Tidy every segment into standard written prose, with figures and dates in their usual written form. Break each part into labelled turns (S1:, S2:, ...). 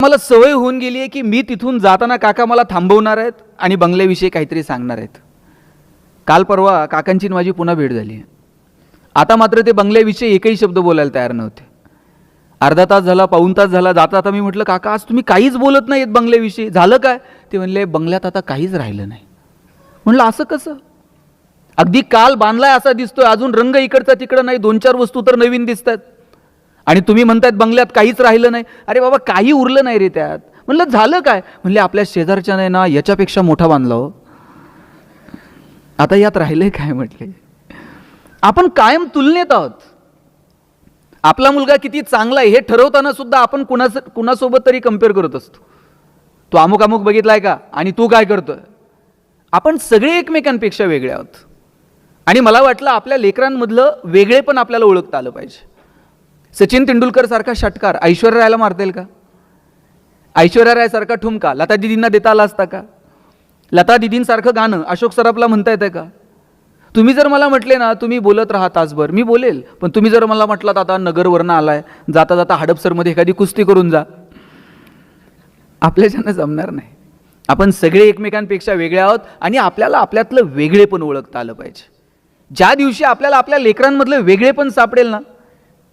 S1: मला सवय होऊन गेली आहे की मी तिथून जाताना काका मला थांबवणार आहेत आणि बंगल्याविषयी काहीतरी सांगणार आहेत. काल परवा काकांची माझी पुन्हा भेट झाली. आता मात्र ते बंगल्याविषयी एकही शब्द बोलायला तयार नव्हते. अर्धा तास झाला, पाऊण तास झाला. जाता आता मी म्हटलं, काका आज तुम्ही काहीच बोलत नाहीत बंगल्याविषयी, झालं काय? ते म्हणले, बंगल्यात आता काहीच राहिलं नाही. म्हटलं असं कसं? अगदी काल बांधलाय असा दिसतोय, अजून रंग इकडचा तिकडं नाही, 2-4 वस्तू तर नवीन दिसतात आणि तुम्ही म्हणतायत बंगल्यात काहीच राहिलं नाही. अरे बाबा, काही उरलं नाही रे त्यात. म्हणलं झालं काय? म्हणले आपल्या शेजारच्याने ना याच्यापेक्षा मोठा बांधला हो. आता यात राहिलंय काय? म्हटले आपण कायम तुलनेत आहोत. आपला मुलगा किती चांगला आहे हे ठरवताना सुद्धा आपण कुणासोबत तरी कम्पेअर करत असतो. तो अमुक अमुक बघितलाय का आणि तू काय करतोय? आपण सगळे एकमेकांपेक्षा वेगळे आहोत. आणि मला वाटलं आपल्या लेकरांमधलं वेगळे पण आपल्याला ओळखता आलं पाहिजे. सचिन तेंडुलकर सारखा षटकार ऐश्वर्या रायला मारता येईल का? ऐश्वर्या राय सारखा ठुमका लता दिदींना देता आला असता का? लता दिदींसारखं गाणं अशोक सराफला म्हणता येतं का? तुम्ही जर मला म्हटले ना तुम्ही बोलत राहा तासभर, मी बोलेल. पण तुम्ही जर मला म्हटलात आता नगरवरनं आलाय, जाता जाता हडपसरमध्ये एखादी कुस्ती करून जा, आपल्याच्यानं जमणार नाही. आपण सगळे एकमेकांपेक्षा वेगळे आहोत आणि आपल्याला आपल्यातलं वेगळे पण ओळखता आलं पाहिजे. ज्या दिवशी आपल्याला आपल्या लेकरांमधलं वेगळे पण सापडेल ना,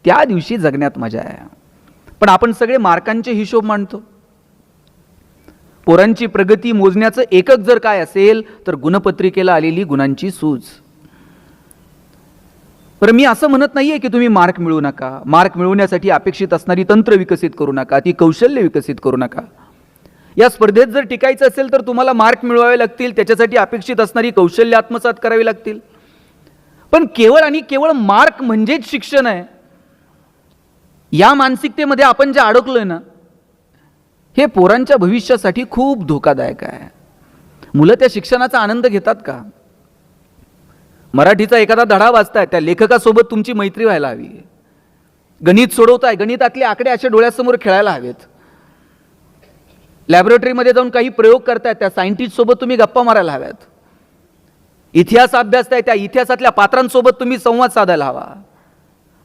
S1: त्या दिवशी जगण्यात मजा आहे. पण आपण सगळे मार्कांचे हिशोब मांडतो. पोरांची प्रगती मोजण्याचं एकक जर काय असेल तर गुणपत्रिकेला आलेली गुणांची सूज. पण मी असं म्हणत नाहीये की तुम्ही मार्क मिळवू नका, मार्क मिळवण्यासाठी अपेक्षित असणारी तंत्र विकसित करू नका, ती कौशल्य विकसित करू नका. या स्पर्धेत जर टिकायचं असेल तर तुम्हाला मार्क मिळवावे लागतील, त्याच्यासाठी अपेक्षित असणारी कौशल्य आत्मसात करावी लागतील. पण केवळ आणि केवळ मार्क म्हणजेच शिक्षण आहे, या मानसिकतेमध्ये आपण जे अडकलोय ना, हे पोरांच्या भविष्यासाठी खूप धोकादायक आहे. मुलं त्या शिक्षणाचा आनंद घेतात का? मराठीचा एखादा धडा वाचताय, त्या लेखकासोबत तुमची मैत्री व्हायला हवी. गणित सोडवताय, गणितातले आकडे असे डोळ्यासमोर खेळायला हवेत. लॅबोरेटरीमध्ये जाऊन काही प्रयोग करताय, त्या सायंटिस्ट सोबत तुम्ही गप्पा मारायला हव्यात. इतिहास अभ्यासताय, त्या इतिहासातल्या पात्रांसोबत तुम्ही संवाद साधायला हवा.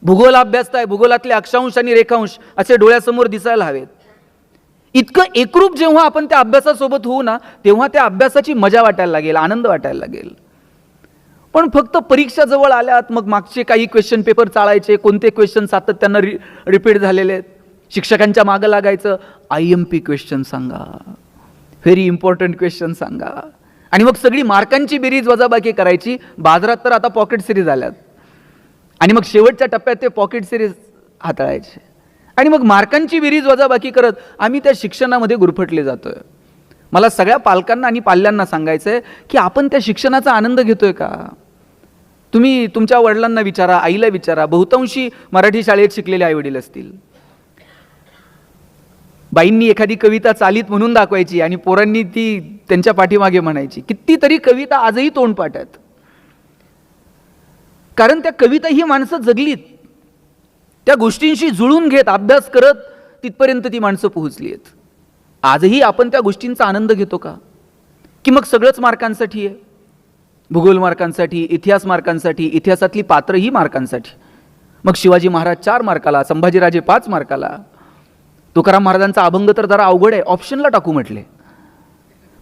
S1: भूगोल अभ्यासताय, भूगोलातले अक्षांश आणि रेखांश असे डोळ्यासमोर दिसायला हवेत. इतकं एकरूप जेव्हा आपण त्या अभ्यासासोबत होऊ ना, तेव्हा त्या अभ्यासाची मजा वाटायला लागेल, आनंद वाटायला लागेल. पण फक्त परीक्षा जवळ आल्यात मग मागचे काही क्वेश्चन पेपर चाळायचे, कोणते क्वेश्चन सातत्यानं रिपीट झालेले आहेत, शिक्षकांच्या मागं लागायचं, IMP क्वेश्चन सांगा, व्हेरी इम्पॉर्टंट क्वेश्चन सांगा, आणि मग सगळी मार्कांची बेरीज वजाबाकी करायची. बाजारात तर आता पॉकेट सिरीज आल्यात आणि मग शेवटच्या टप्प्यात ते पॉकेट सिरीज हाताळायचे आणि मग मार्कांची बेरीज वजाबाकी करत आम्ही त्या शिक्षणामध्ये गुरफटले जातोय. मला सगळ्या पालकांना आणि पाल्यांना सांगायचं आहे की आपण त्या शिक्षणाचा आनंद घेतोय का? तुम्ही तुमच्या वडिलांना विचारा, आईला विचारा. बहुतांशी मराठी शाळेत शिकलेले आईवडील असतील. बाईंनी एखादी कविता चालीत म्हणून दाखवायची आणि पोरांनी ती त्यांच्या पाठीमागे म्हणायची. कितीतरी कविता आजही तोंडपाठ आहेत, कारण त्या कविता ही माणसं जगलीत, त्या गोष्टींशी जुळून घेत अभ्यास करत तिथपर्यंत ती माणसं पोहोचली आहेत. आजही आपण त्या गोष्टींचा आनंद घेतो का? की मग सगळंच मार्कांसाठी आहे? भूगोल मार्कांसाठी, इतिहास मार्कांसाठी, इतिहासातली पात्र ही मार्कांसाठी. मग शिवाजी महाराज 4 मार्काला, संभाजीराजे 5 मार्काला. तुकाराम महाराजांचा अभंग तर जरा अवघड आहे, ऑप्शनला टाकू म्हटले.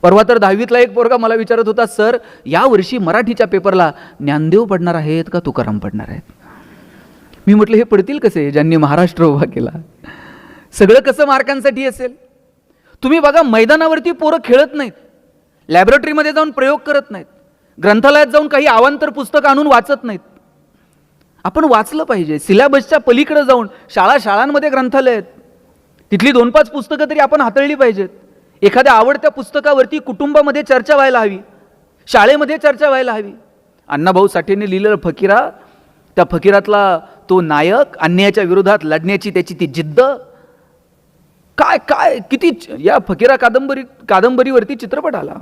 S1: परवा तर 10वीतला एक पोरगा मला विचारत होता, सर या वर्षी मराठीच्या पेपरला ज्ञानदेव पडणार आहेत का तुकाराम पडणार आहेत? मी म्हटलं हे पडतील कसे ज्यांनी महाराष्ट्र उभा केला? सगळं कसं मार्कांसाठी असेल? तुम्ही बघा, मैदानावरती पोरं खेळत नाहीत, लॅबोरेटरीमध्ये जाऊन प्रयोग करत नाहीत, ग्रंथालयात जाऊन काही अवांतर पुस्तक आणून वाचत नाहीत. आपण वाचलं पाहिजे. सिलेबसच्या पलीकडे जाऊन शाळांमध्ये ग्रंथालय आहेत, तिथली 2-5 पुस्तकं तरी आपण हाताळली पाहिजेत. एखाद्या आवडत्या पुस्तकावरती कुटुंबामध्ये चर्चा व्हायला हवी, शाळेमध्ये चर्चा व्हायला हवी. अण्णाभाऊ साठेंनी लिहिलेलं फकीरा, त्या फकीरातला तो नायक, अन्यायाच्या विरोधात लढण्याची त्याची ती जिद्द, काय काय किती या फकीरा कादंबरीवरती चित्रपट आला,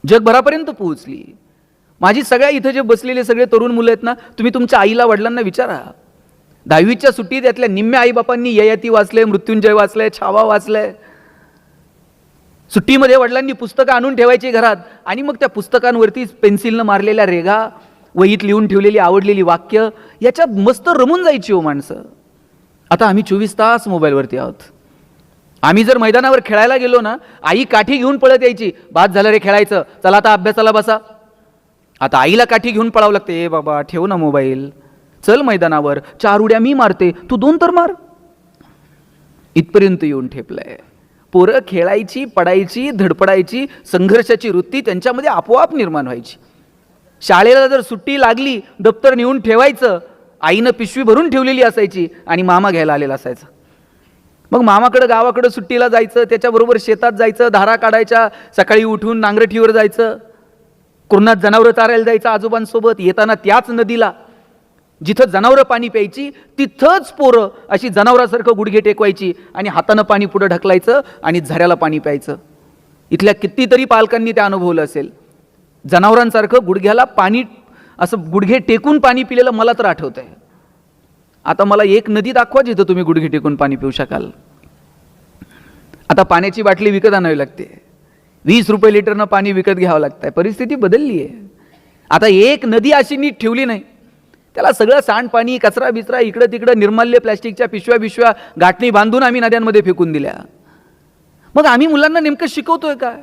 S1: जगभरापर्यंत पोहोचली. माझी सगळ्या इथं जे बसलेले सगळे तरुण मुलं आहेत ना, तुम्ही तुमच्या आईला वडिलांना विचारा. 10वीच्या सुट्टीत यातल्या निम्म्या आईबापांनी ययाती वाचले, मृत्युंजय वाचले, छावा वाचले. सुट्टीमध्ये वडिलांनी पुस्तकं आणून ठेवायची घरात आणि मग त्या पुस्तकांवरती पेन्सिलनं मारलेल्या रेघा, वहीत लिहून ठेवलेली आवडलेली वाक्य, याच्यात मस्त रमून जायची हो माणसं. आता आम्ही 24 तास मोबाईलवरती आहोत. आम्ही जर मैदानावर खेळायला गेलो ना, आई काठी घेऊन पळत यायची, बाद झालं रे खेळायचं, चला आता अभ्यासाला बसा. आता आईला काठी घेऊन पळावं लागते, ए बाबा ठेव ना मोबाईल, चल मैदानावर, 4 उड्या मी मारते, तू 2 तर मार. इथपर्यंत येऊन ठेपलंय. पोरं खेळायची, पडायची, धडपडायची, संघर्षाची वृत्ती त्यांच्यामध्ये आपोआप निर्माण व्हायची. शाळेला जर सुट्टी लागली, दप्तर नेऊन ठेवायचं, आईनं पिशवी भरून ठेवलेली असायची आणि मामा घ्यायला आलेला असायचा. मग मामाकडं गावाकडं सुट्टीला जायचं, त्याच्याबरोबर शेतात जायचं, धारा काढायच्या, सकाळी उठून नांगरठीवर जायचं, कुरणात जनावरं चारायला जायचं आजोबांसोबत. येताना त्याच नदीला जिथं जनावरं पाणी प्यायची तिथंच पोरं अशी जनावरासारखं गुडघे टेकवायची आणि हातानं पाणी पुढं ढकलायचं आणि झऱ्याला पाणी प्यायचं. इथल्या कितीतरी पालकांनी ते अनुभवलं असेल. जनावरांसारखं गुडघ्याला पाणी, असं गुडघे टेकून पाणी पिलेलं मला तर आठवतंय. आता मला एक नदी दाखवा जिथं तुम्ही गुडघे टेकून पाणी पिऊ शकाल. आता पाण्याची बाटली विकत आणावी लागते, 20 रुपये लिटरनं पाणी विकत घ्यावं लागतंय. परिस्थिती बदलली आहे. आता एक नदी अशी नीट ठेवली नाही, त्याला सगळं सांडपाणी, कचरा बिचरा, इकडं तिकडं निर्माल्य, प्लॅस्टिकच्या पिशव्या गाठणी बांधून आम्ही नद्यांमध्ये फेकून दिल्या. मग आम्ही मुलांना नेमकं शिकवतोय काय?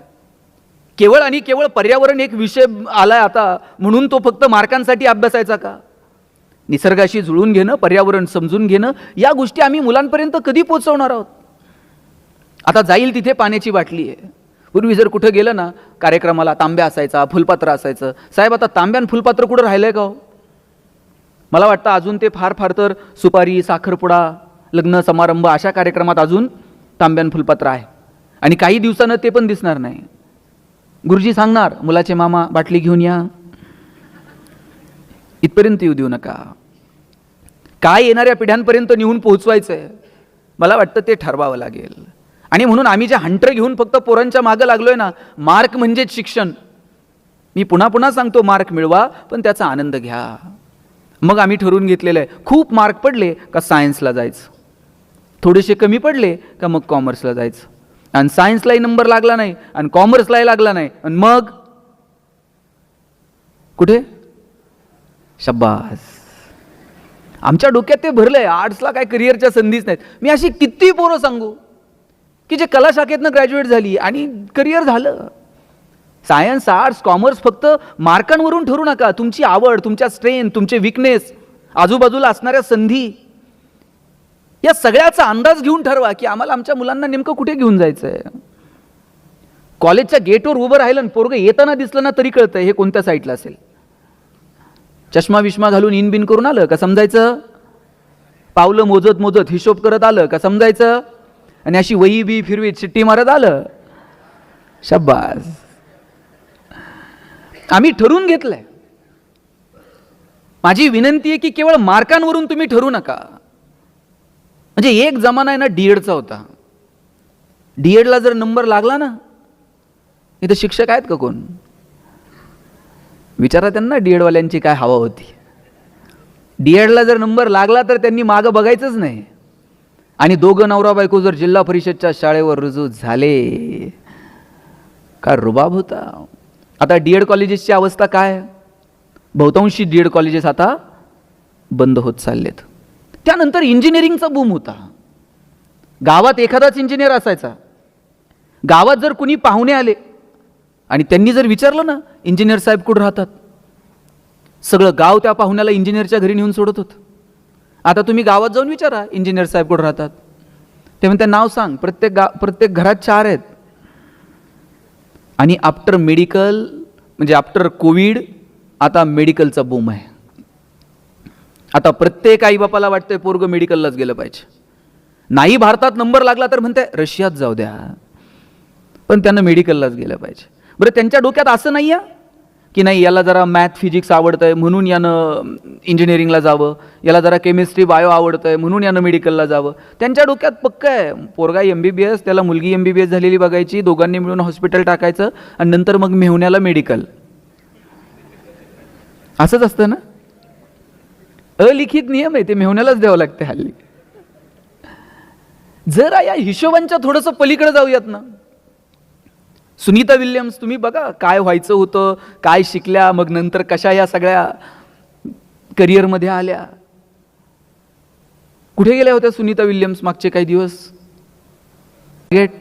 S1: केवळ आणि केवळ पर्यावरण एक विषय आलाय आता म्हणून तो फक्त मार्कांसाठी अभ्यासायचा का? निसर्गाशी जुळून घेणं, पर्यावरण समजून घेणं, या गोष्टी आम्ही मुलांपर्यंत कधी पोहोचवणार आहोत? आता जाईल तिथे पाण्याची बाटली आहे. पूर्वी जर कुठं गेलं ना कार्यक्रमाला, तांब्या असायचा, फुलपात्र असायचं. साहेब आता तांब्यान फुलपात्र कुठं राहिलंय का हो? मला वाटतं अजून ते फार फार तर सुपारी, साखरपुडा, लग्न समारंभ अशा कार्यक्रमात अजून तांब्यान फुलपात्र आहे. आणि काही दिवसानं ते पण दिसणार नाही. गुरुजी सांगणार, मुलाचे मामा बाटली घेऊन या. इथपर्यंत येऊ देऊ नका. काय येणाऱ्या पिढ्यांपर्यंत नेऊन पोहोचवायचंय मला वाटतं ते ठरवावं लागेल. आणि म्हणून आम्ही जे हंटर घेऊन फक्त पोरांच्या मागं लागलोय ना, मार्क म्हणजेच शिक्षण. मी पुन्हा पुन्हा सांगतो, मार्क मिळवा पण त्याचा आनंद घ्या. मग आम्ही ठरवून घेतलेलं आहे, खूप मार्क पडले का सायन्सला जायचं, थोडेसे कमी पडले का मग कॉमर्सला जायचं. आणि सायन्सलाही नंबर लागला नाही आणि कॉमर्सलाही लागला नाही, आणि मग कुठे? शब्बास. आमच्या डोक्यात ते भरलंय, आर्ट्सला काय करिअरच्या संधीच नाहीत. मी अशी किती पोरं सांगू की जे कला शाखेतनं ग्रॅज्युएट झाली आणि करिअर झालं. सायन्स, आर्ट्स, कॉमर्स फक्त मार्कांवरून ठरू नका. तुमची आवड, तुमच्या स्ट्रेंथ, तुमचे विकनेस, आजूबाजूला असणाऱ्या संधी, या सगळ्याचा अंदाज घेऊन ठरवा की आम्हाला आमच्या मुलांना नेमकं कुठे घेऊन जायचंय. कॉलेजच्या गेटवर उभं राहिलं आणि पोरगं येताना दिसलं ना तरी कळतंय हे कोणत्या साईटला असेल. चष्मा विष्मा घालून इन बिन करून आलं का समजायचं, पावलं मोजत मोजत हिशोब करत आलं का समजायचं, आणि अशी वही बी फिरवीत शिट्टी मारत आलं, शब्बास. आम्ही ठरवून घेतलंय. माझी विनंती आहे की केवळ मार्कांवरून तुम्ही ठरू नका. म्हणजे एक जमाना आहे ना डीएडचा होता. डीएडला जर नंबर लागला ना, इथं शिक्षक आहेत का कोण? विचारा त्यांना डीएडवाल्यांची काय हवा होती. डीएडला जर नंबर लागला तर त्यांनी मागं बघायचंच नाही. आणि दोघं नवरा बायको जर जिल्हा परिषदच्या शाळेवर रुजू झाले, काय रुबाब होता. आता डीएड कॉलेजेसची अवस्था काय? बहुतांशी डीएड कॉलेजेस आता बंद होत चाललेत. त्यानंतर इंजिनिअरिंगचा बूम होता. गावात एखादाच इंजिनियर असायचा. गावात जर कुणी पाहुणे आले आणि त्यांनी जर विचारलं ना इंजिनियर साहेब कुठं राहतात, सगळं गाव त्या पाहुण्याला इंजिनियरच्या घरी नेऊन सोडत होतं. आता तुम्ही गावात जाऊन विचारा इंजिनियर साहेब कुठं राहतात, ते म्हणते नाव सांग. प्रत्येक घरात 4 आहेत. आणि आफ्टर मेडिकल म्हणजे आफ्टर कोविड आता मेडिकलचा बूम आहे. आता प्रत्येक आईबापाला वाटतंय पोरगं मेडिकललाच गेलं पाहिजे. नाही भारतात नंबर लागला तर म्हणते रशियात जाऊ द्या, पण त्यांना मेडिकललाच गेलं पाहिजे. बरं, त्यांच्या डोक्यात असं नाही आहे की नाही याला जरा मॅथ फिजिक्स आवडतंय म्हणून यानं इंजिनिअरिंगला जावं, याला जरा केमिस्ट्री बायो आवडतंय म्हणून यानं मेडिकलला जावं. त्यांच्या डोक्यात पक्का आहे पोरगा MBBS, त्याला मुलगी MBBS झालेली बघायची, दोघांनी मिळून हॉस्पिटल टाकायचं आणि नंतर मग मेहुण्याला मेडिकल. असंच असतं ना. अलिखित नियम आहे, ते मेहुण्यालाच द्यावं लागते हल्ली. जरा या हिशोबांच्या थोडंसं पलीकडे जाऊयात ना. सुनीता विल्यम्स तुम्ही बघा काय व्हायचं होतं, काय शिकल्या, मग नंतर कशा या सगळ्या करिअरमध्ये आल्या. कुठे गेल्या होत्या सुनीता विल्यम्स मागचे काही दिवस? गेट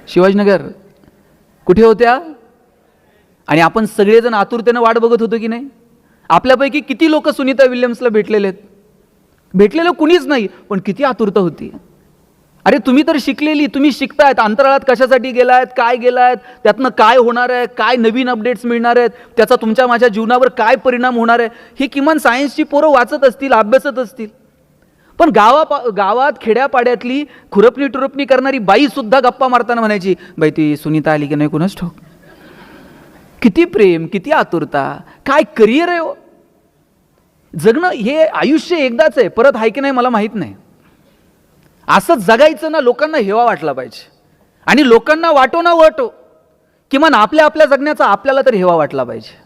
S1: शिवाजीनगर कुठे होत्या? आणि आपण सगळेजण आतुरतेनं वाट बघत होतो की नाही? आपल्यापैकी किती लोक सुनीता विल्यम्सला भेटलेले आहेत? भेटलेलं कुणीच नाही, पण किती आतुरता होती. अरे तुम्ही तर शिकलेली, तुम्ही शिकतायत, अंतराळात कशासाठी गेलायत, काय गेलायत, त्यातनं काय होणार आहे, काय नवीन अपडेट्स मिळणार आहेत, त्याचा तुमच्या माझ्या जीवनावर काय परिणाम होणार आहे, हे किमान सायन्सची पोरं वाचत असतील, अभ्यासत असतील. पण गावात खेड्यापाड्यातली खुरपणी टुरपणी करणारी बाई सुद्धा गप्पा मारताना म्हणायची, बाई ती सुनीता आली की नाही कुणाच ठाऊक. किती प्रेम, किती आतुरता, काय करिअर आहे हो. जगणं हे आयुष्य एकदाच आहे, परत आहे की नाही मला माहित नाही. असं जगायचं ना, लोकांना हेवा वाटला पाहिजे. आणि लोकांना वाटो ना वाटो, किमान आपल्या जगण्याचा आपल्याला तर हेवा वाटला पाहिजे.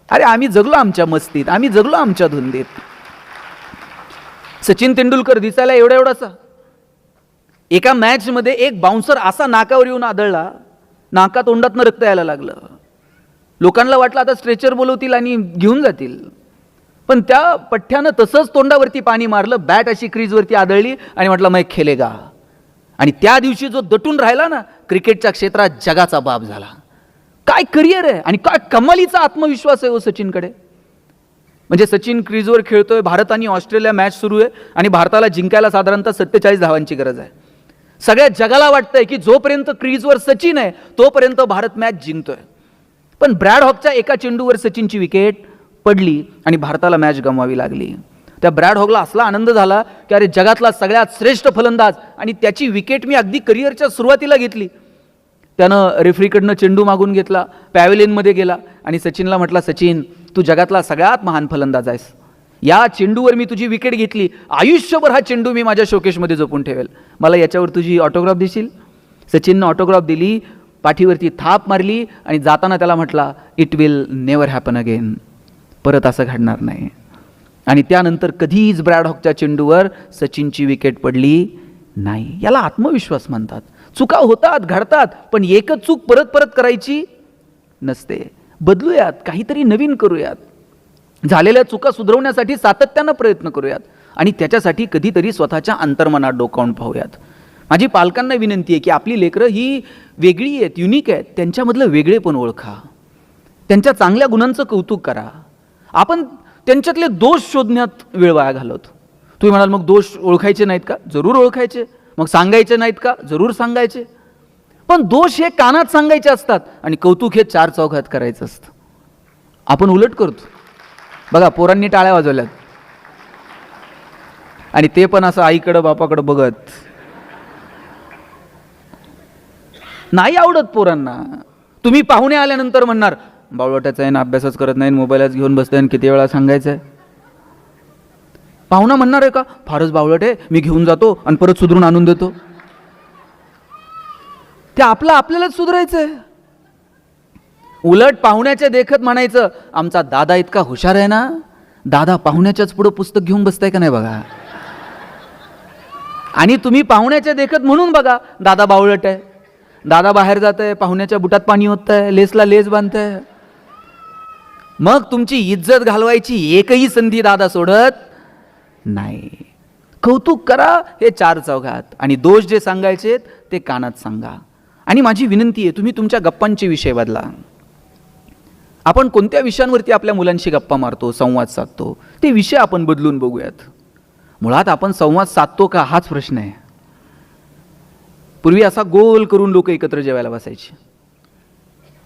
S1: अरे आम्ही जगलो आमच्या मस्तीत, आम्ही जगलो आमच्या धुंदीत. सचिन तेंडुलकर दिसायला एवढासा, एका मॅच मध्ये एक बाउन्सर असा नाकावर येऊन आदळला, नाका तोंडातनं रक्त यायला लागलं. लोकांना वाटलं आता स्ट्रेचर बोलवतील आणि घेऊन जातील. पण त्या पठ्ठ्यानं तसंच तोंडावरती पाणी मारलं, बॅट अशी क्रीजवरती आदळली आणि म्हटलं मैं खेलेगा. आणि त्या दिवशी जो दटून राहिला ना, क्रिकेटच्या क्षेत्रात जगाचा बाप झाला. काय करिअर आहे आणि काय कमालीचा आत्मविश्वास आहे हो सचिनकडे. म्हणजे सचिन क्रीजवर खेळतोय, भारत आणि ऑस्ट्रेलिया मॅच सुरू आहे आणि भारताला जिंकायला साधारणतः 47 धावांची गरज आहे. सगळ्या जगाला वाटतंय की जोपर्यंत क्रीजवर सचिन आहे तोपर्यंत भारत मॅच जिंकतोय. पण ब्रॅड हॉकच्या एका चेंडूवर सचिनची विकेट पडली आणि भारताला मॅच गमवावी लागली. त्या ब्रॅड हॉकला असला आनंद झाला की अरे जगातला सगळ्यात श्रेष्ठ फलंदाज आणि त्याची विकेट मी अगदी करिअरच्या सुरुवातीला घेतली. त्यानं रेफरीकडनं चेंडू मागून घेतला, पॅव्हेलियनमध्ये गेला आणि सचिनला म्हटला, सचिन तू जगातला सगळ्यात महान फलंदाज आहेस, या चेंडूवर मी तुझी विकेट घेतली, आयुष्यभर हा चेंडू मी माझ्या शोकेशमध्ये जपून ठेवेल, मला याच्यावर तुझी ऑटोग्राफ देशील? सचिननं ऑटोग्राफ दिली, पाठीवरती थाप मारली आणि जाताना त्याला म्हटला, it will never happen again, परत असं घडणार नाही. आणि त्यानंतर कधीच ब्रॅड हॉकच्या चेंडूवर सचिनची विकेट पडली नाही. याला आत्मविश्वास म्हणतात. चुका होतात, घडतात, पण एकच चूक परत परत करायची नसते. बदलूयात, काहीतरी नवीन करूयात, झालेल्या चुका सुधारवण्यासाठी सातत्यानं प्रयत्न करूयात आणि त्याच्यासाठी कधीतरी स्वतःच्या अंतर्मनात डोकावून पाहूयात. माझी पालकांना विनंती आहे की आपली लेकरं ही वेगळी आहेत, युनिक आहेत, त्यांच्यामधलं वेगळेपण ओळखा, त्यांच्या चांगल्या गुणांचं कौतुक करा. आपण त्यांच्यातले दोष शोधण्यात वेळ वाया घालवतो. तुम्ही म्हणाल मग दोष ओळखायचे नाहीत का? जरूर ओळखायचे. मग सांगायचे नाहीत का? जरूर सांगायचे. पण दोष हे कानात सांगायचे असतात आणि कौतुक हे चार चौघात करायचं असतं. आपण उलट करतो. बघा पोरांनी टाळ्या वाजवल्यात आणि ते पण असं आईकडं बापाकडं बघत. नाही आवडत पोरांना. तुम्ही पाहुणे आल्यानंतर म्हणणार, बावळटाचा आहे ना, अभ्यासच करत नाही, मोबाईलच घेऊन बसतोय आणि किती वेळा सांगायचं आहे. पाहुणा म्हणणार आहे का, फारच बावळट आहे, मी घेऊन जातो आणि परत सुधरून आणून देतो. ते आपल्यालाच सुधारायचंय. उलट पाहुण्याच्या देखत म्हणायचं, आमचा दादा इतका हुशार आहे ना, दादा पाहुण्याच्याच पुढे पुस्तक घेऊन बसताय का नाही बघा. आणि तुम्ही पाहुण्याच्या देखत म्हणून बघा, दादा बावळट आहे, दादा बाहेर जात आहे, पाहुण्याच्या बुटात पाणी होत आहे, लेसला लेस बांधताय. मग तुमची इज्जत घालवायची एकही संधी दादा सोडत नाही. कौतुक करा हे चार चौघात आणि दोष जे सांगायचे ते कानात सांगा. आणि माझी विनंती आहे, तुम्ही तुमच्या गप्पांचे विषय बदला. आपण कोणत्या विषयांवरती आपल्या मुलांशी गप्पा मारतो, संवाद साधतो, ते विषय आपण बदलून बघूयात. मुळात आपण संवाद साधतो का हाच प्रश्न आहे. पूर्वी असा गोल करून लोक एकत्र जेवायला बसायचे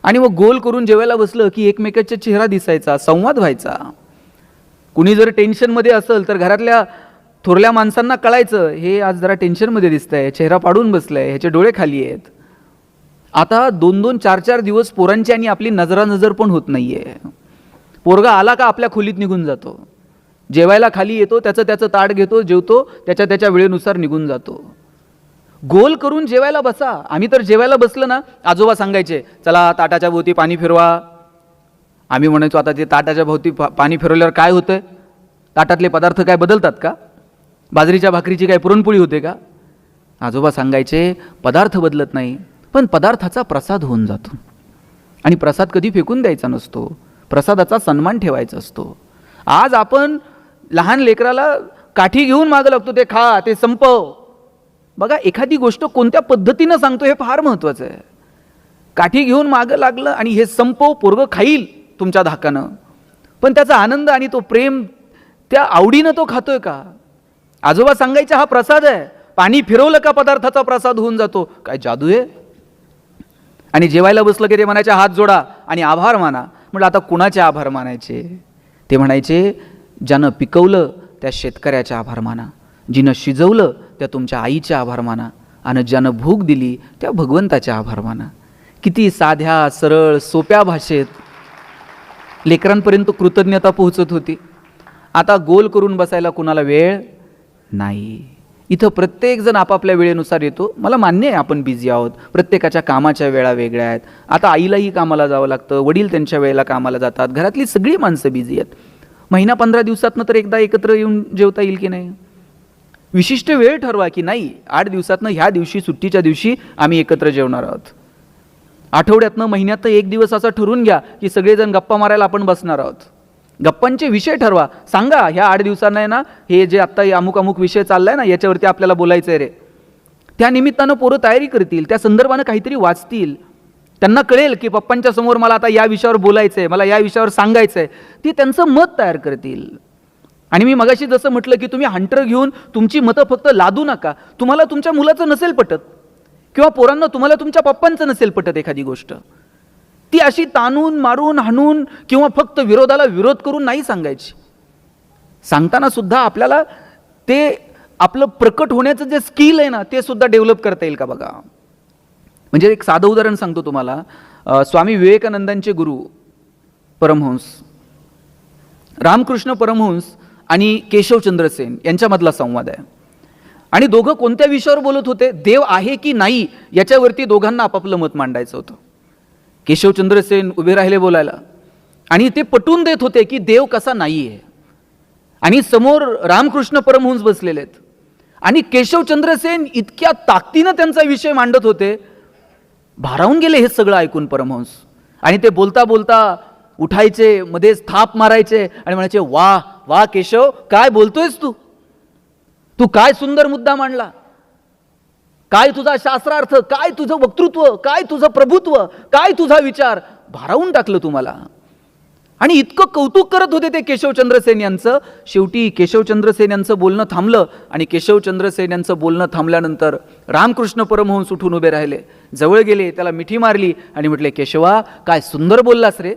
S1: आणि मग गोल करून जेवायला बसलं की एकमेकाचा चेहरा दिसायचा, संवाद व्हायचा. कुणी जर टेन्शनमध्ये असेल तर घरातल्या थोरल्या माणसांना कळायचं, हे आज जरा टेन्शनमध्ये दिसतंय, चेहरा पाडून बसलाय, ह्याचे डोळे खाली आहेत. आता 2-2, 4-4 दिवस पोरांची आणि आपली नजरानजर पण होत नाहीये. पोरगा आला का आपल्या खोलीत निघून जातो, जेवायला खाली येतो, त्याचं ताट घेतो, जेवतो, त्याच्या वेळेनुसार निघून जातो. गोल करून जेवायला बसा. आम्ही तर जेवायला बसलं ना, आजोबा सांगायचे, चला ताटाच्या भोवती पाणी फिरवा. आम्ही म्हणायचो, आता ते ताटाच्या भोवती पाणी फिरवल्यावर काय होतंय? ताटातले पदार्थ काय बदलतात का? बाजरीच्या भाकरीची काय पुरणपोळी होते का? आजोबा सांगायचे, पदार्थ बदलत नाही, पण पदार्थाचा प्रसाद होऊन जातो. आणि प्रसाद कधी फेकून द्यायचा नसतो, प्रसादाचा सन्मान ठेवायचा असतो. आज आपण लहान लेकराला काठी घेऊन मागं लागतो, ते खा, ते संपव. बघा, एखादी गोष्ट कोणत्या पद्धतीनं सांगतो हे फार महत्त्वाचं आहे. काठी घेऊन मागं लागलं आणि हे संपव, पोरगं खाईल तुमच्या धाकानं, पण त्याचा आनंद आणि तो प्रेम, त्या आवडीनं तो खातोय का? आजोबा सांगायचे हा प्रसाद आहे, पाणी फिरवलं का पदार्थाचा प्रसाद होऊन जातो. काय जादू आहे? आणि जेवायला बसलं की ते म्हणायचे हात जोडा आणि आभार माना. म्हटलं आता कुणाचे आभार मानायचे? ते म्हणायचे ज्यानं पिकवलं त्या शेतकऱ्याचे आभार माना, जिनं शिजवलं त्या तुमच्या आईचे आभार माना, आणि ज्यानं भूक दिली त्या भगवंताचे आभार माना. किती साध्या सरळ सोप्या भाषेत लेकरांपर्यंत कृतज्ञता पोहोचत होती. आता गोल करून बसायला कुणाला वेळ नाही. इथं प्रत्येकजण आपापल्या वेळेनुसार येतो. मला मान्य आहे आपण बिझी आहोत, प्रत्येकाच्या कामाच्या वेळा वेगळ्या आहेत. आता आईलाही कामाला जावं लागतं, वडील त्यांच्या वेळेला कामाला जातात, घरातली सगळी माणसं बिझी आहेत. महिना 15 दिवसातनं तर एकदा एकत्र येऊन जेवता येईल की नाही? विशिष्ट वेळ ठरवा की नाही 8 दिवसातनं ह्या दिवशी, सुट्टीच्या दिवशी आम्ही एकत्र जेवणार आहोत. आठवड्यातनं, महिन्यातनं एक दिवस असा ठरवून घ्या की सगळेजण गप्पा मारायला आपण बसणार आहोत. गप्पांचे विषय ठरवा. सांगा ह्या 8 दिवसांना आहे ना, हे जे आत्ता अमुक अमुक विषय चाललाय ना, याच्यावरती आपल्याला बोलायचं आहे रे. त्या निमित्तानं पोरं तयारी करतील, त्या संदर्भानं काहीतरी वाचतील. त्यांना कळेल की पप्पांच्या समोर मला आता या विषयावर बोलायचं आहे, मला या विषयावर सांगायचं आहे. ती त्यांचं मत तयार करतील. आणि मी मगाशी जसं म्हटलं की तुम्ही हंटर घेऊन तुमची मतं फक्त लादू नका. तुम्हाला तुमच्या मुलाचं नसेल पटत, किंवा पोरांना तुम्हाला तुमच्या पप्पांचं नसेल पटत एखादी गोष्ट, ती अशी ताणून मारून हाणून किंवा फक्त विरोधाला विरोध करून नाही सांगायची. सांगताना सुद्धा आपल्याला ते आपलं प्रकट होण्याचं जे स्किल आहे ना, ते सुद्धा डेव्हलप करता येईल का बघा. म्हणजे एक साधं उदाहरण सांगतो तुम्हाला. स्वामी विवेकानंदांचे गुरु परमहंस रामकृष्ण परमहंस आणि केशवचंद्र सेन यांच्यामधला संवाद आहे. आणि दोघं कोणत्या विषयावर बोलत होते? देव आहे की नाही याच्यावरती दोघांना आपापलं मत मांडायचं होतं. केशवचंद्र सेन उभे राहिले बोलायला आणि ते पटवून देत होते की देव कसा नाही आहे. आणि समोर रामकृष्ण परमहंस बसलेले आहेत आणि केशवचंद्र सेन इतक्या ताकदीनं त्यांचा विषय मांडत होते, भारावून गेले हे सगळं ऐकून परमहंस. आणि ते बोलता बोलता उठायचे, मध्येच थाप मारायचे आणि म्हणायचे, वा वा केशव, काय बोलतोयस तू, तू काय सुंदर मुद्दा मांडला, काय तुझा शास्त्रार्थ, काय तुझं वक्तृत्व, काय तुझं प्रभुत्व, काय तुझा विचार, भारावून टाकलं तुम्हाला. आणि इतकं कौतुक करत होते ते केशवचंद्र सेन यांचं. शेवटी केशवचंद्र सेन यांचं बोलणं थांबलं आणि केशवचंद्र सेन यांचं बोलणं थांबल्यानंतर रामकृष्ण परमहंस उठून उभे राहिले, जवळ गेले, त्याला मिठी मारली आणि म्हटले, केशवा काय सुंदर बोललास रे.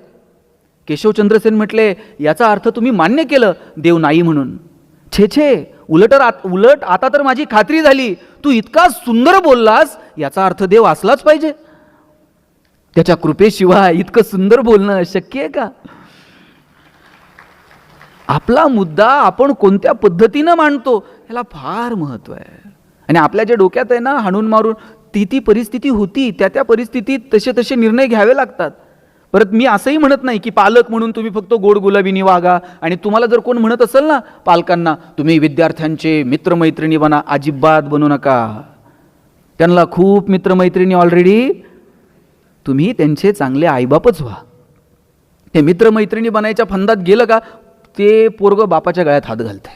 S1: केशवचंद्र सेन म्हटले, याचा अर्थ तुम्ही मान्य केलं देव नाही म्हणून. छे छे, उलट आता तर माझी खात्री झाली, तू इतका सुंदर बोललास याचा अर्थ देव असलाच पाहिजे. त्याच्या कृपेशिवाय इतकं सुंदर बोलणं शक्य आहे का? आपला मुद्दा आपण कोणत्या पद्धतीनं मांडतो याला फार महत्व आहे. आणि आपल्या जे डोक्यात आहे ना, हाणून मारून ती परिस्थिती होती, त्या परिस्थितीत तसे निर्णय घ्यावे लागतात. परत मी असंही म्हणत नाही की पालक म्हणून तुम्ही फक्त गोड गुलाबीनी वागा. आणि तुम्हाला जर कोण म्हणत असेल ना पालकांना, तुम्ही विद्यार्थ्यांचे मित्रमैत्रिणी बना, अजिबात बनू नका. त्यांना खूप मित्रमैत्रिणी ऑलरेडी, तुम्ही त्यांचे चांगले आईबापच व्हा. ते मित्रमैत्रिणी बनायच्या फंदात गेलं का ते पोरगं बापाच्या गळ्यात हात घालते.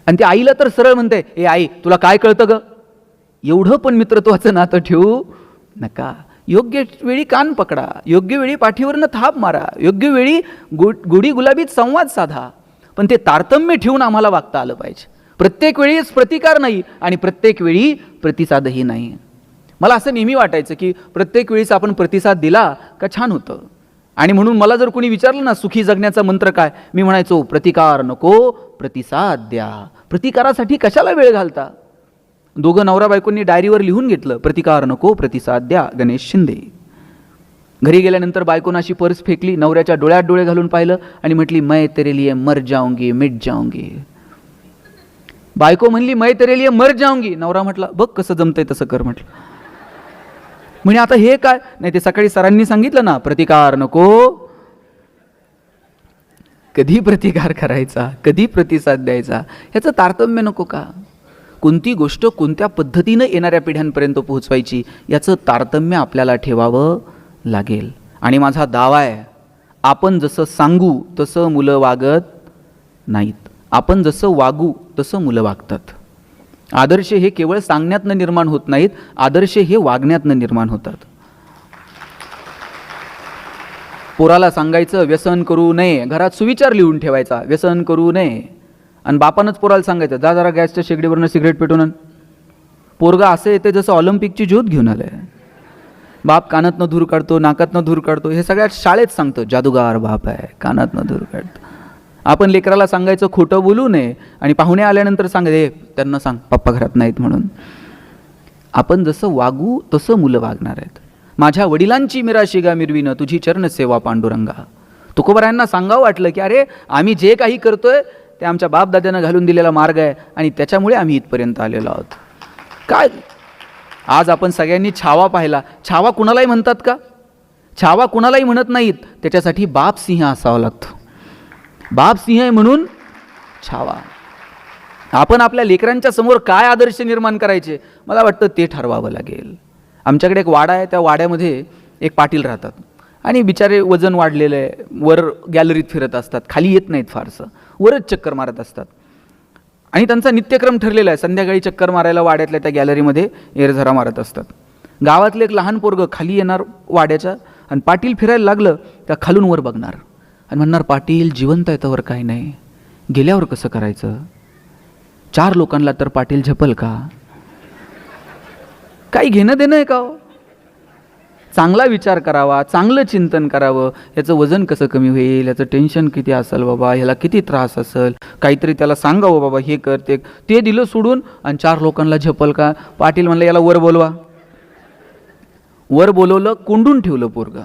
S1: आणि ते आईला तर सरळ म्हणते, ए आई तुला काय कळतं ग, एवढं पण मित्रत्वाचं नातं ठेवू नका. योग्य वेळी कान पकडा, योग्य वेळी पाठीवरनं थाप मारा, योग्य वेळी गोडी गुलाबीत संवाद साधा. पण ते तारतम्य ठेवून आम्हाला वागता आलं पाहिजे. प्रत्येक वेळीच प्रतिकार नाही आणि प्रत्येक वेळी प्रतिसादही नाही. मला असं नेहमी वाटायचं की प्रत्येक वेळीच आपण प्रतिसाद दिला का छान होतं. आणि म्हणून मला जर कोणी विचारलं ना सुखी जगण्याचा मंत्र काय, मी म्हणायचो प्रतिकार नको, प्रतिसाद द्या. प्रतिकारासाठी कशाला वेळ घालता. दोघं नवरा बायकोंनी डायरीवर लिहून घेतलं, प्रतिकार नको, प्रतिसाद द्या, गणेश शिंदे. घरी गेल्यानंतर बायकोनं अशी पर्स फेकली, नवऱ्याच्या डोळ्यात डोळे घालून पाहिलं आणि म्हटली, मैं तेरे लिए मर जाऊंगी, मिट जाऊंगी. बायको म्हणली, मैं तेरे लिए मर जाऊंगी. नवरा म्हटला, बघ कसं जमतंय तसं कर म्हटलं. म्हणजे आता हे काय नाही, ते सकाळी सरांनी सांगितलं ना, प्रतिकार नको. कधी प्रतिकार करायचा, कधी प्रतिसाद द्यायचा, ह्याचं तारतम्य नको का? कोणती गोष्ट कोणत्या पद्धतीनं येणाऱ्या पिढ्यांपर्यंत पोहोचवायची याचं तारतम्य आपल्याला ठेवावं लागेल. आणि माझा दावा आहे, आपण जसं सांगू तसं मुलं वागत नाहीत, आपण जसं वागू तसं मुलं वागतात. आदर्श हे केवळ सांगण्यातनं निर्माण होत नाहीत, आदर्श हे वागण्यातनं निर्माण होतात. पोराला सांगायचं व्यसन करू नये, घरात सुविचार लिहून ठेवायचा व्यसन करू नये, आणि बापानंच पोराला सांगायचं जा जरा गॅसच्या शेगडीवरनं सिगरेट पेटून आण. पोरगा असं येते जसं ऑलिम्पिकची ज्योत घेऊन आलंय. बाप कानातनं धूर काढतो, नाकातनं धूर काढतो, हे सगळ्यात शाळेत सांगतं जादूगार बाप आहे, कानातनं धूर काढतो. आपण लेकराला सांगायचं खोटं बोलू नये, आणि पाहुणे आल्यानंतर सांगायचं त्यांना सांग पप्पा घरात नाहीत म्हणून. आपण जसं वागू तसं मुलं वागणार आहेत. माझ्या वडिलांची मिराशिगा मिरवीनं तुझी चरणसेवा पांडुरंगा. तुकोबरायांना सांगावं वाटलं की अरे आम्ही जे काही करतोय ते आमच्या बापदाद्यानं घालून दिलेला मार्ग आहे, आणि त्याच्यामुळे आम्ही इथपर्यंत आलेलो आहोत. काय आज आपण सगळ्यांनी छावा पाहिला. छावा कुणालाही म्हणतात का? छावा कुणालाही म्हणत नाहीत. त्याच्यासाठी बाप सिंह असावा लागतो. बाप सिंह आहे म्हणून छावा. आपण आपल्या लेकरांच्या समोर काय आदर्श निर्माण करायचे मला वाटतं ते ठरवावं लागेल. आमच्याकडे एक वाडा आहे, त्या वाड्यामध्ये एक पाटील राहतात, आणि बिचारे वजन वाढलेलं आहे, वर गॅलरीत फिरत असतात, खाली येत नाहीत फारसं, वरच चक्कर मारत असतात. आणि त्यांचा नित्यक्रम ठरलेला आहे, संध्याकाळी चक्कर मारायला वाड्यातल्या त्या गॅलरीमध्ये एरझरा मारत असतात. गावातलं एक लहान पोरगं खाली येणार वाड्याच्या, आणि पाटील फिरायला लागलं त्या खालून वर बघणार आणि म्हणणार पाटील जिवंत आहे तवर काही नाही, गेल्यावर कसं करायचं? 4 लोकांना तर पाटील झेपल का? काही घेणं देणं आहे का हो? चांगला विचार करावा, चांगलं चिंतन करावं, याचं वजन कसं कमी होईल, याचं टेन्शन किती असेल बाबा, ह्याला किती त्रास असेल, काहीतरी त्याला सांगावं बाबा हे कर ते दिलं सोडून, आणि 4 लोकांना झेपल का? पाटील म्हणलं याला वर बोलवा. वर बोलवलं, कोंडून ठेवलं पोरगा.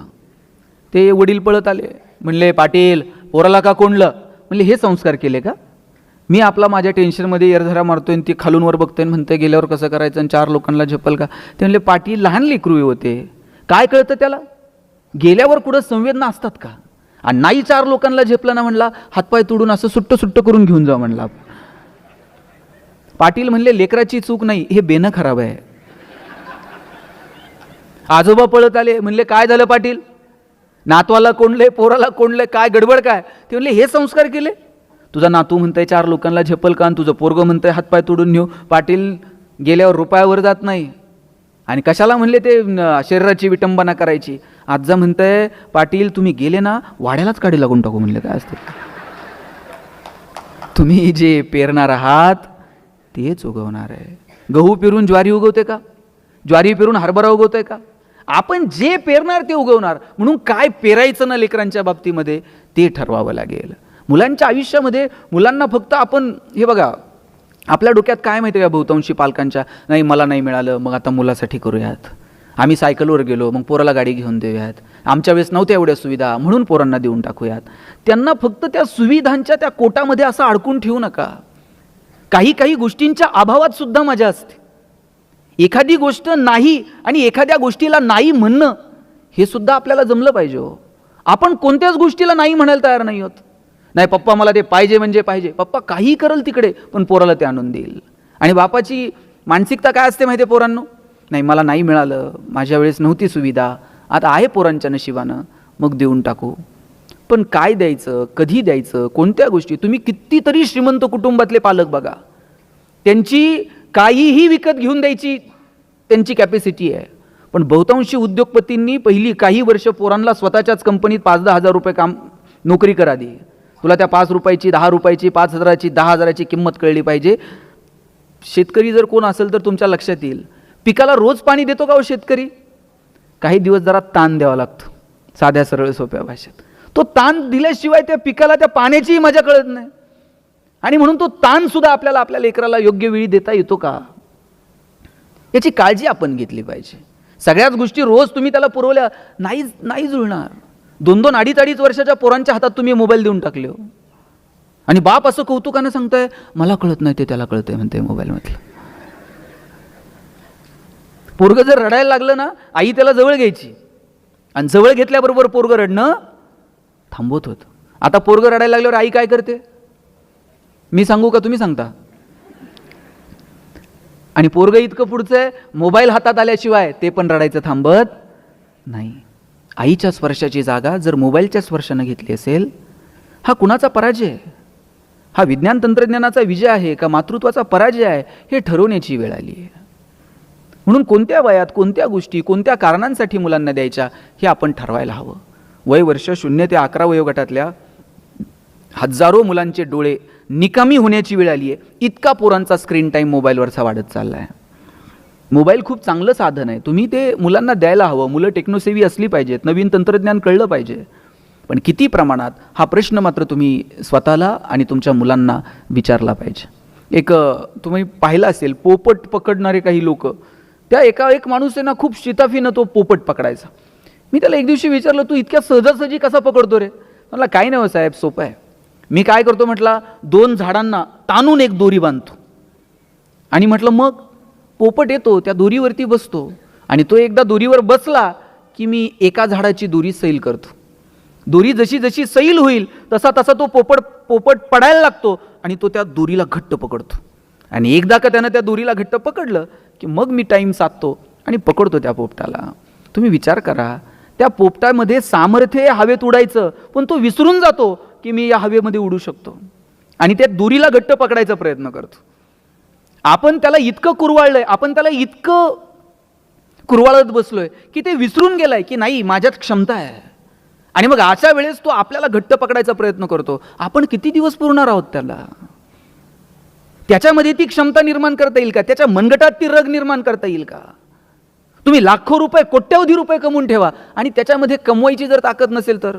S1: ते वडील पळत आले, म्हणले पाटील पोराला का कोंडलं? म्हणले हे संस्कार केले का? मी आपला माझ्या टेन्शनमध्ये एरझरा मारतोय, ती खालून वर बघतोय, म्हणते गेल्यावर कसं करायचं, आणि 4 लोकांना झेपल का? ते म्हणले पाटील लहान लेकरू होते, काय कळतं त्याला? गेल्यावर कुठं संवेदना असतात का? आणि नाही 4 लोकांना झेपलं ना म्हणला, हातपाय तोडून असं सुट्ट सुट्ट करून घेऊन जा म्हणला. पाटील म्हणले लेकराची चूक नाही, हे बेनं खराब आहे. आजोबा पळत आले, म्हणले काय झालं पाटील? नातवाला कोंडले, पोराला कोंडले, काय गडबड काय? ते म्हणले हे संस्कार केले. तुझा नातू म्हणतंय 4 लोकांना झेपल का, आणि तुझं पोरगं म्हणतंय हातपाय तोडून नेऊ. पाटील गेल्यावर रुपयावर जात नाही, आणि कशाला म्हणले ते शरीराची विटंबना करायची. आजा म्हणतंय पाटील तुम्ही गेले ना वाड्यालाच काढी लागून टाकू. म्हणले काय असते, तुम्ही जे पेरणार आहात तेच उगवणार आहे. गहू पेरून ज्वारी उगवते का? ज्वारी पेरून हरभरा उगवतोय का? आपण जे पेरणार ते उगवणार. म्हणून काय पेरायचं ना लेकरांच्या बाबतीमध्ये ते ठरवावं लागेल. मुलांच्या आयुष्यामध्ये मुलांना फक्त आपण हे बघा, आपल्या डोक्यात काय माहिती आहे का बहुतांशी पालकांच्या, नाही मला नाही मिळालं मग आता मुलासाठी करूयात, आम्ही सायकलवर गेलो मग पोराला गाडी घेऊन देऊयात, आमच्या वेळेस नव्हत्या एवढ्या सुविधा म्हणून पोरांना देऊन टाकूयात. त्यांना फक्त त्या सुविधांच्या त्या कोटामध्ये असं अडकून ठेवू नका. काही काही गोष्टींच्या अभावात सुद्धा मजा असते. एखादी गोष्ट नाही आणि एखाद्या गोष्टीला नाही म्हणणं हे सुद्धा आपल्याला जमलं पाहिजे हो. आपण कोणत्याच गोष्टीला नाही म्हणायला तयार नाही होत. नाही पप्पा मला ते पाहिजे म्हणजे पाहिजे, पप्पा काही करल तिकडे पण पोराला ते आणून देईल. आणि बापाची मानसिकता काय असते माहिती आहे पोरांनो, नाही मला नाही मिळालं, माझ्या वेळेस नव्हती सुविधा, आता आहे पोरांच्या नशिबानं मग देऊन टाकू. पण काय द्यायचं, कधी द्यायचं, कोणत्या गोष्टी? तुम्ही कितीतरी श्रीमंत कुटुंबातले पालक बघा, त्यांची काहीही विकत घेऊन द्यायची त्यांची कॅपॅसिटी आहे. पण बहुतांशी उद्योगपतींनी पहिली काही वर्ष पोरांना स्वतःच्याच कंपनीत 5-10 हजार रुपये काम नोकरी करा दे. तुला त्या 5 रुपयाची 10 रुपयाची 5,000ची 10,000ची किंमत कळली पाहिजे. शेतकरी जर कोण असेल तर तुमच्या लक्षात येईल, पिकाला रोज पाणी देतो का हो शेतकरी? काही दिवस जरा ताण द्यावा लागतो, साध्या सरळ सोप्या भाषेत. तो ताण दिल्याशिवाय त्या पिकाला त्या पाण्याचीही मजा कळत नाही. आणि म्हणून तो ताण सुद्धा आपल्याला आपल्या लेकराला योग्य वेळी देता येतो का, याची काळजी आपण घेतली पाहिजे. सगळ्याच गोष्टी रोज तुम्ही त्याला पुरवल्या नाही जुळणार. 2-2, 2.5 वर्षाच्या पोरांच्या हातात तुम्ही मोबाईल देऊन टाकले हो. आणि बाप असं कौतुकानं सांगताय मला कळत नाही ते त्याला कळतंय म्हणते मोबाईल मधलं. पोरगं जर रडायला लागलं ना, आई त्याला जवळ घ्यायची आणि जवळ घेतल्याबरोबर पोरगं रडणं थांबवत होतं. आता पोरगं रडायला लागल्यावर आई काय करते मी सांगू का तुम्ही सांगता? आणि पोरगं इतकं पुढचं आहे, मोबाईल हातात आल्याशिवाय ते पण रडायचं थांबत नाही. आईच्या स्पर्शाची जागा जर मोबाईलच्या स्पर्शानं घेतली असेल, हा कुणाचा पराजय आहे? हा विज्ञान तंत्रज्ञानाचा विजय आहे का मातृत्वाचा पराजय आहे हे ठरवण्याची वेळ आली आहे. म्हणून कोणत्या वयात कोणत्या गोष्टी कोणत्या कारणांसाठी मुलांना द्यायच्या हे आपण ठरवायला हवं. वय वर्ष 0 ते 11 वयोगटातल्या हजारो मुलांचे डोळे निकामी होण्याची वेळ आली आहे. इतका पोरांचा स्क्रीन टाईम मोबाईलवरचा वाढत चालला आहे. मोबाईल खूप चांगलं साधन आहे, तुम्ही ते मुलांना द्यायला हवं. मुलं टेक्नोसेवी असली पाहिजेत, नवीन तंत्रज्ञान कळलं पाहिजे, पण किती प्रमाणात हा प्रश्न मात्र तुम्ही स्वतःला आणि तुमच्या मुलांना विचारला पाहिजे. एक तुम्ही पाहिलं असेल पोपट पकडणारे काही लोक, त्या एक माणूस आहे ना खूप शिताफीनं तो पोपट पकडायचा. मी त्याला एक दिवशी विचारलं, तू इतक्या सहजासहजी कसा पकडतो रे? म्हटलं काही नाही साहेब, सोपं आहे. मी काय करतो म्हटलं, 2 झाडांना ताणून एक दोरी बांधतो आणि म्हटलं मग पोपट येतो त्या दोरीवरती बसतो आणि तो एकदा दोरीवर बसला की मी एका झाडाची दोरी सैल करतो. दोरी जशी जशी सैल होईल तसा तसा तो पोपट पडायला लागतो आणि तो त्या दोरीला घट्ट पकडतो. आणि एकदा का त्यानं त्या दोरीला घट्ट पकडलं की मग मी टाईम साधतो आणि पकडतो त्या पोपटाला. तुम्ही विचार करा, त्या पोपटामध्ये सामर्थ्य हवेत उडायचं, पण तो विसरून जातो की मी या हवेमध्ये उडू शकतो आणि त्या दोरीला घट्ट पकडायचा प्रयत्न करतो. आपण त्याला इतकं कुरवाळलंय, आपण त्याला इतकं कुरवाळत बसलोय की ते विसरून गेलाय की नाही माझ्यात क्षमता आहे. आणि मग अशा वेळेस तो आपल्याला घट्ट पकडायचा प्रयत्न करतो. आपण किती दिवस पुरणार आहोत त्याला? त्याच्यामध्ये ती क्षमता निर्माण करता येईल का? त्याच्या मनगटात ती रग निर्माण करता येईल का? तुम्ही लाखो रुपये कोट्यवधी रुपये कमवून ठेवा आणि त्याच्यामध्ये कमवायची जर ताकद नसेल तर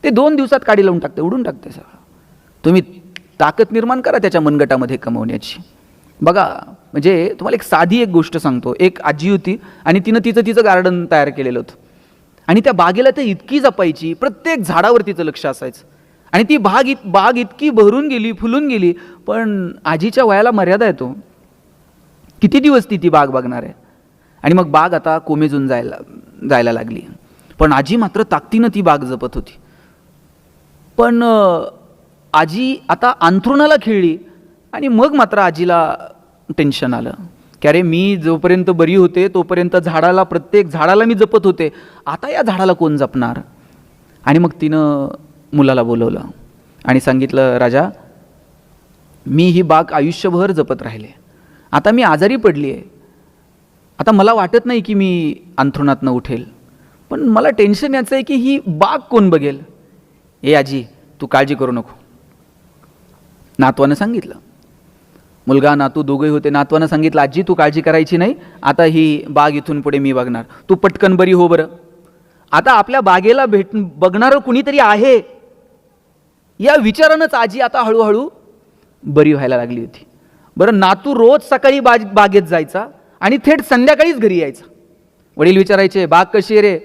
S1: ते 2 दिवसात काडी लावून टाकते, उडून टाकते सगळं. तुम्ही ताकद निर्माण करा त्याच्या मनगटामध्ये कमवण्याची. बघा, म्हणजे तुम्हाला एक साधी गोष्ट सांगतो. एक आजी होती आणि तिनं तिचं गार्डन तयार केलेलं होतं आणि त्या बागेला ते इतकी जपायची, प्रत्येक झाडावर तिचं लक्ष असायचं आणि ती बाग इतकी बहरून गेली, फुलून गेली. पण आजीच्या वयाला मर्यादा येतो, किती दिवस ती बाग बघणार आहे. आणि मग बाग आता कोमेजून जायला लागली, पण आजी मात्र ताकदीनं ती बाग जपत होती. पण आजी आता अंथरुणाला खिळली आणि मग मात्र आजीला टेन्शन आलं की अरे मी जोपर्यंत बरी होते तोपर्यंत प्रत्येक झाडाला मी जपत होते, आता या झाडाला कोण जपणार? आणि मग तिनं मुलाला बोलवलं आणि सांगितलं, राजा मी ही बाग आयुष्यभर जपत राहिले, आता मी आजारी पडली आहे, आता मला वाटत नाही की मी अंथरुणातनं उठेल, पण मला टेन्शन याचं आहे की ही बाग कोण बघेल? ए आजी तू काळजी करू नको. नातवानं सांगितलं, मुलगा नातू दोघे होते. नातवानं सांगितलं, आजी तू काळजी करायची नाही, आता ही बाग इथून पुढे मी बघणार, तू पटकन बरी हो बरं. आता आपल्या बागेला बघणारं कुणीतरी आहे या विचारानंच आजी आता हळूहळू बरी व्हायला लागली होती. बरं, नातू रोज सकाळी बागेत जायचा आणि थेट संध्याकाळीच घरी यायचा. वडील विचारायचे, बाग कशी आहे रे?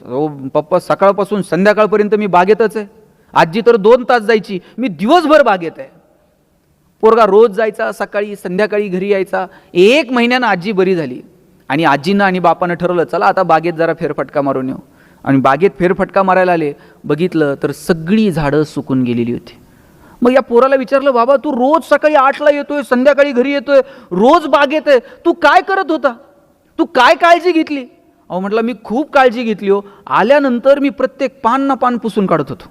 S1: हो पप्पा, सकाळपासून संध्याकाळपर्यंत मी बागेतच आहे. आजी तर 2 तास जायची, मी दिवसभर बागेत आहे. पोरगा रोज जायचा, सकाळी संध्याकाळी घरी यायचा. 1 महिन्यानं आजी बरी झाली आणि आजीनं आणि बापानं ठरवलं, चला आता बागेत जरा फेरफटका मारून येऊ. आणि बागेत फेरफटका मारायला आले, बघितलं तर सगळी झाडं सुकून गेलेली होती. मग या पोराला विचारलं, बाबा तू रोज सकाळी 8ला येतोय, संध्याकाळी घरी येतोय, रोज बागेत आहे, तू काय करत होता? तू काय काळजी घेतली? अहो म्हटलं, मी खूप काळजी घेतली हो. आल्यानंतर मी प्रत्येक पान ना पान पुसून काढत होतो,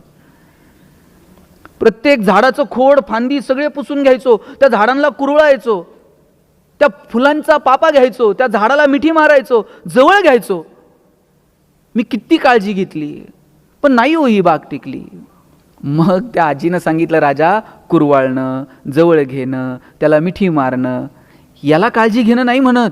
S1: प्रत्येक झाडाचं खोड फांदी सगळे पुसून घ्यायचो, त्या झाडांना कुरळायचो, त्या फुलांचा पापा घ्यायचो, त्या झाडाला मिठी मारायचो, जवळ घ्यायचो. मी किती काळजी घेतली, पण नाही हो ही बाग टिकली. मग त्या आजीनं सांगितलं, राजा कुरवाळणं, जवळ घेणं, त्याला मिठी मारणं याला काळजी घेणं नाही म्हणत.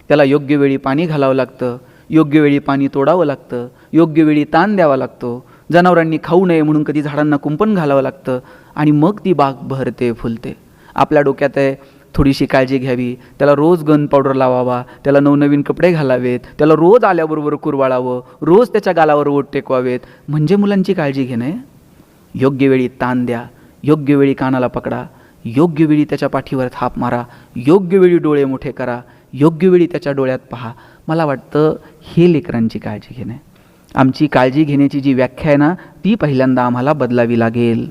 S1: त्याला योग्य वेळी पाणी घालावं लागतं, योग्य वेळी पाणी तोडावं लागतं, योग्य वेळी ताण द्यावा लागतो, जनावरांनी खाऊ नये म्हणून कधी झाडांना कुंपण घालावं लागतं आणि मग ती बाग बहरते फुलते. आपल्या डोक्यात आहे थोडीशी काळजी घ्यावी, त्याला रोज गन पावडर लावावा, त्याला नवनवीन कपडे घालावेत, त्याला रोज आल्याबरोबर कुरवाळावं, रोज त्याच्या गालावर ओठ टेकवावेत, म्हणजे मुलांची काळजी घेणे. योग्य वेळी ताण द्या, योग्य वेळी कानाला पकडा, योग्य वेळी त्याच्या पाठीवर थाप मारा, योग्य वेळी डोळे मोठे करा, योग्य वेळी त्याच्या डोळ्यात पहा. मला वाटतं हे लेकरांची काळजी घेणे. आमची काळजी घेण्याची जी व्याख्या आहे ना, ती पहिल्यांदा आम्हाला बदलावी लागेल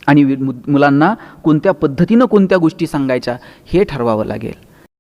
S1: आणि मुलांना कोणत्या पद्धतीनं कोणत्या गोष्टी सांगायच्या हे ठरवावं लागेल.